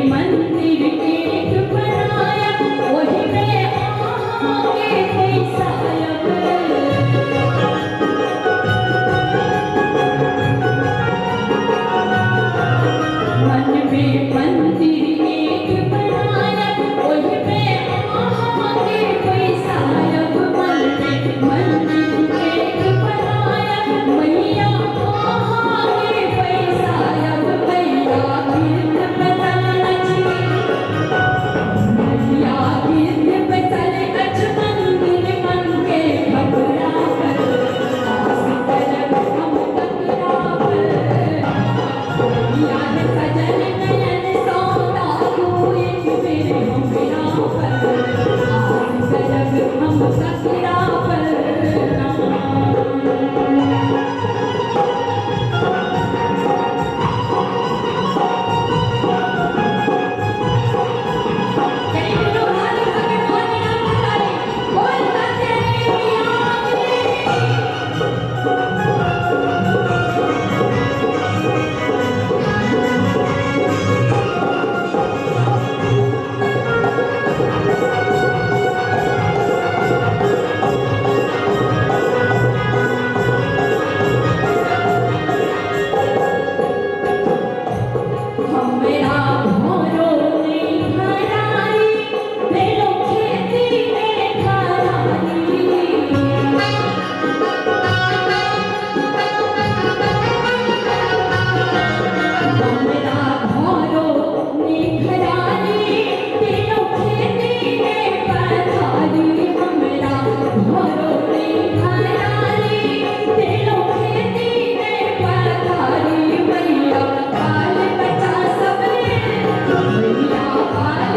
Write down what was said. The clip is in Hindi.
मंदिर एक बनाया वही में आके कोई सायब मन में मंदिर एक बनाया वही में आके कोई सायब मन में मंदिर एक बनाया मैया आके कोई सायब मैया गिरध बदल अच्छी मैया गिरध बदल अच मंदिर मन के घबरा कर आस तरफ हम टकरा कर याद सजन नयन सौदा तू एक बेर हमरा पर आस तरफ हम टकरा पर हमरा भोरो नहीं हराई भेलो खेती में खराई हमरा भोरो नहीं हराई भेलो खेती में पथारी हमरा भोरो नहीं हराई भेलो खेती में पथारी मैया बाल बचा सबने मैया बाल